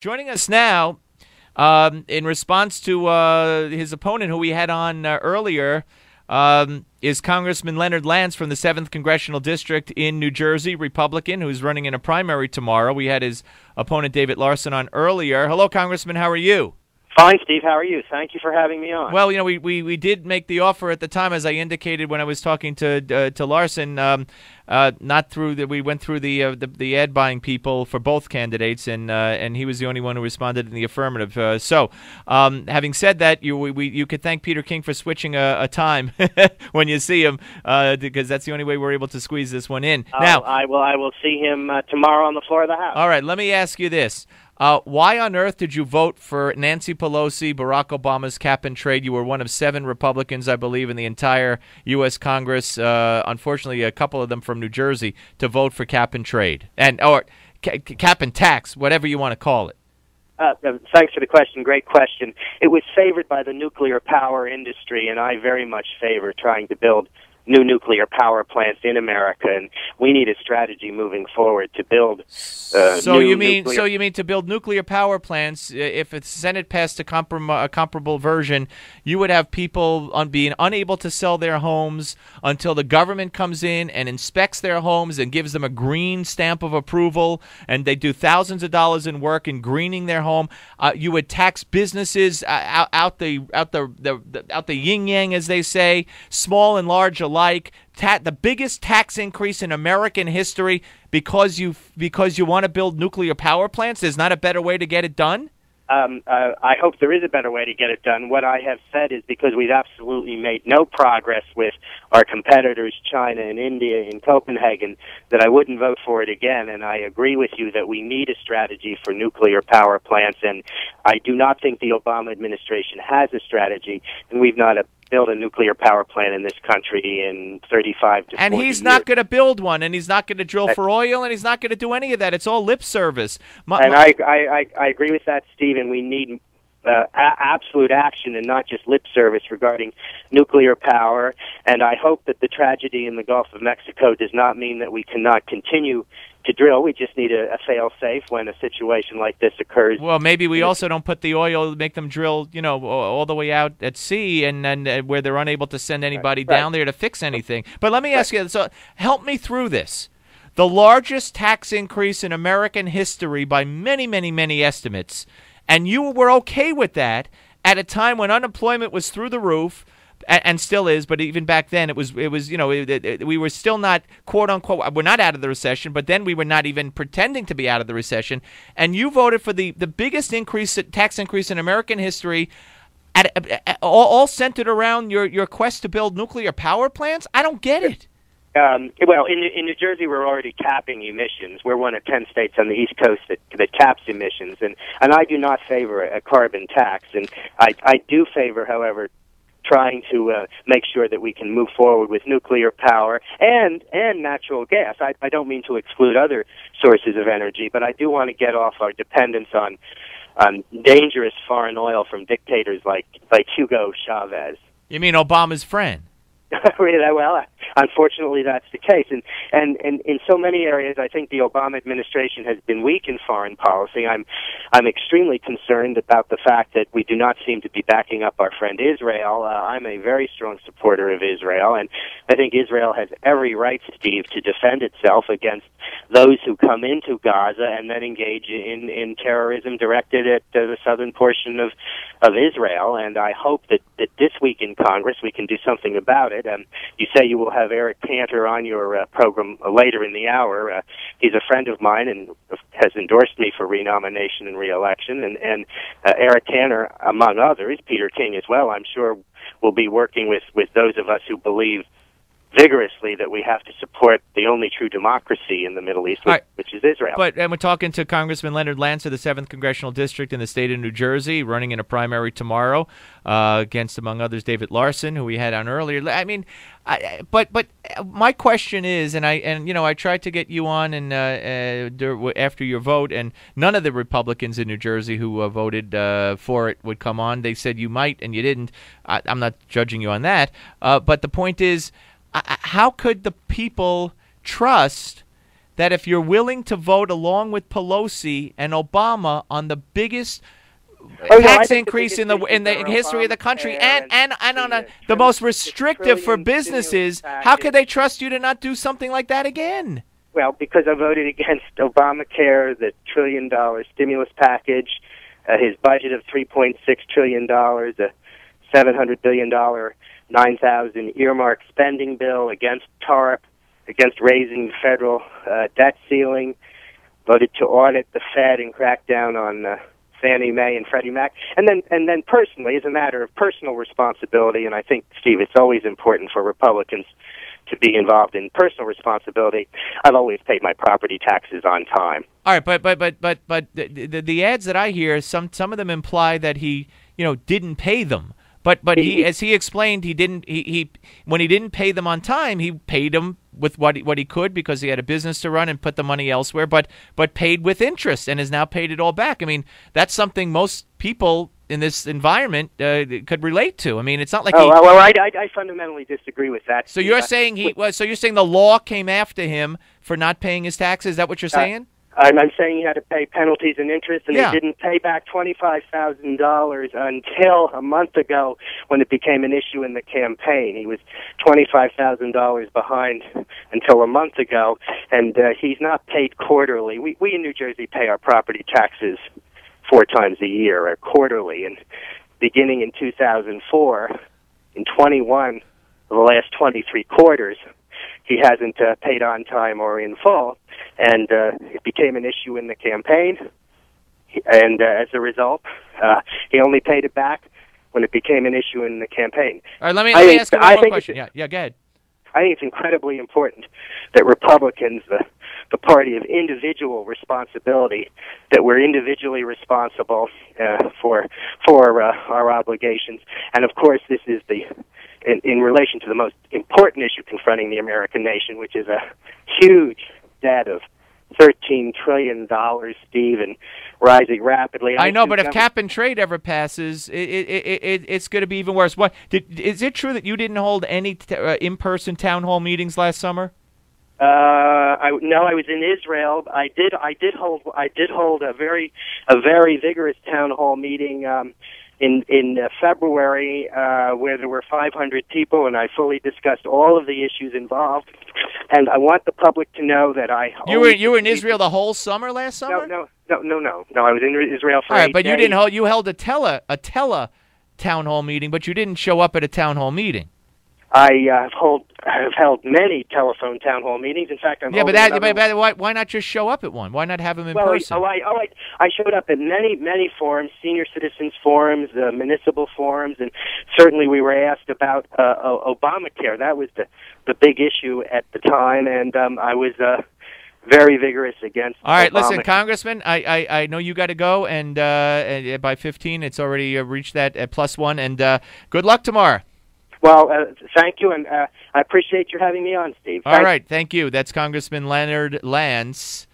Joining us now, in response to his opponent, who we had on earlier, is Congressman Leonard Lance from the 7th Congressional District in New Jersey, Republican, who's running in a primary tomorrow. We had his opponent, David Larson, on earlier. Hello, Congressman. How are you? Fine, Steve. How are you? Thank you for having me on. Well, you know, we did make the offer at the time, as I indicated when I was talking to Larson. Not through the, we went through the ad buying people for both candidates, and he was the only one who responded in the affirmative. So, having said that, you could thank Peter King for switching a time when you see him, because that's the only way we're able to squeeze this one in. Now, I will see him tomorrow on the floor of the House. All right. Let me ask you this. Why on earth did you vote for Nancy Pelosi, Barack Obama's cap and trade? You were one of 7 Republicans, I believe, in the entire U.S. Congress, unfortunately a couple of them from New Jersey, to vote for cap and trade, or cap and tax, whatever you want to call it. Thanks for the question. Great question. It was favored by the nuclear power industry, and I very much favor trying to build new nuclear power plants in America, and we need a strategy moving forward to build. So you mean to build nuclear power plants? If the Senate passed a comparable version, you would have people being unable to sell their homes until the government comes in and inspects their homes and gives them a green stamp of approval, and they do thousands of dollars in work in greening their home. You would tax businesses out the yin yang, as they say, small and large alike. The biggest tax increase in American history because you want to build nuclear power plants. There's not a better way to get it done? I hope there is a better way to get it done. What I have said is because we've absolutely made no progress with our competitors, China and India, in Copenhagen, that I wouldn't vote for it again. And I agree with you that we need a strategy for nuclear power plants. And I do not think the Obama administration has a strategy, and we've not build a nuclear power plant in this country in 35 to 40 And he's not going to build one, and he's not going to drill for oil, and he's not going to do any of that. It's all lip service. I agree with that, Steve, and we need absolute action and not just lip service regarding nuclear power. And I hope that the tragedy in the Gulf of Mexico does not mean that we cannot continue to drill. We just need a fail-safe when a situation like this occurs. Well, maybe we also don't put the oil, make them drill, all the way out at sea, and where they're unable to send anybody down there to fix anything. But let me ask you, so help me through this. The largest tax increase in American history by many, many, many estimates, and you were okay with that at a time when unemployment was through the roof, and still is, but even back then it was we were still not, quote unquote, we're not out of the recession, but then we were not even pretending to be out of the recession, and you voted for the biggest tax increase in American history, all centered around your quest to build nuclear power plants? I don't get it. Well, in New Jersey, we're already capping emissions. We're one of 10 states on the East Coast that caps emissions, and I do not favor a carbon tax, and I do favor, however, trying to make sure that we can move forward with nuclear power and natural gas. I don't mean to exclude other sources of energy, but I do want to get off our dependence on dangerous foreign oil from dictators like Hugo Chavez. You mean Obama's friend? Well, unfortunately, that's the case. And in so many areas, I think the Obama administration has been weak in foreign policy. I'm extremely concerned about the fact that we do not seem to be backing up our friend Israel. I'm a very strong supporter of Israel, and I think Israel has every right, Steve, to defend itself against those who come into Gaza and then engage in terrorism directed at the southern portion of Israel. And I hope that this week in Congress we can do something about it. You say you will have Eric Cantor on your program later in the hour. He's a friend of mine and has endorsed me for renomination and reelection. And Eric Cantor, among others, Peter King as well, I'm sure will be working with those of us who believe vigorously that we have to support the only true democracy in the Middle East, which is Israel. And we're talking to Congressman Leonard Lance of the 7th Congressional District in the state of New Jersey, running in a primary tomorrow against, among others, David Larson, who we had on earlier. I mean, but my question is, and I tried to get you on and after your vote, and none of the Republicans in New Jersey who voted for it would come on. They said you might, and you didn't. I'm not judging you on that, but the point is, how could the people trust that if you're willing to vote along with Pelosi and Obama on the biggest tax increase in the history of the country, and on the most restrictive for businesses, how could they trust you to not do something like that again? Well, because I voted against Obamacare, the $1 trillion stimulus package, his budget of $3.6 trillion, a $700 billion 9,000 earmark spending bill, against TARP, against raising the federal debt ceiling, voted to audit the Fed and crack down on Fannie Mae and Freddie Mac, and then personally, as a matter of personal responsibility, and I think, Steve, it's always important for Republicans to be involved in personal responsibility. I've always paid my property taxes on time. All right, but the ads that I hear, some of them imply that he didn't pay them. But he, as he explained, he when he didn't pay them on time, he paid them with what he could because he had a business to run and put the money elsewhere. But paid with interest and has now paid it all back. I mean, that's something most people in this environment could relate to. I mean, it's not like I fundamentally disagree with that. So you're saying you're saying the law came after him for not paying his taxes? Is that what you're saying? I'm saying he had to pay penalties and interest, and he didn't pay back $25,000 until a month ago when it became an issue in the campaign. He was $25,000 behind until a month ago, and he's not paid quarterly. We in New Jersey pay our property taxes 4 times a year, or quarterly, and beginning in 2004, in 21 of the last 23 quarters, he hasn't paid on time or in full, and it became an issue in the campaign, and as a result, he only paid it back when it became an issue in the campaign. All right, let me ask you one more question. Yeah, go ahead. I think it's incredibly important that Republicans, the party of individual responsibility, that we're individually responsible for our obligations, and of course, this is in relation to the most important issue confronting the American nation, which is a huge debt of $13 trillion, Steve, and rising rapidly. I know, but if cap and trade ever passes, it's going to be even worse. Is it true that you didn't hold any in-person town hall meetings last summer? No, I was in Israel. I did hold a very vigorous town hall meeting in February, where there were 500 people, and I fully discussed all of the issues involved. And I want the public to know that you were in Israel the whole summer last summer? No. I was in Israel for 8 days. All right, but you didn't hold. You held a tele town hall meeting, but you didn't show up at a town hall meeting. I have held many telephone town hall meetings. In fact, why not just show up at one? Why not have them in person? I showed up at many forums, senior citizens forums, municipal forums, and certainly we were asked about Obamacare. That was the big issue at the time, and I was very vigorous against. All right, Obama. Listen, Congressman, I know you got to go, and by 15, it's already reached that at +1, and good luck tomorrow. Well, thank you, and I appreciate you having me on, Steve. All right, thank you. That's Congressman Leonard Lance.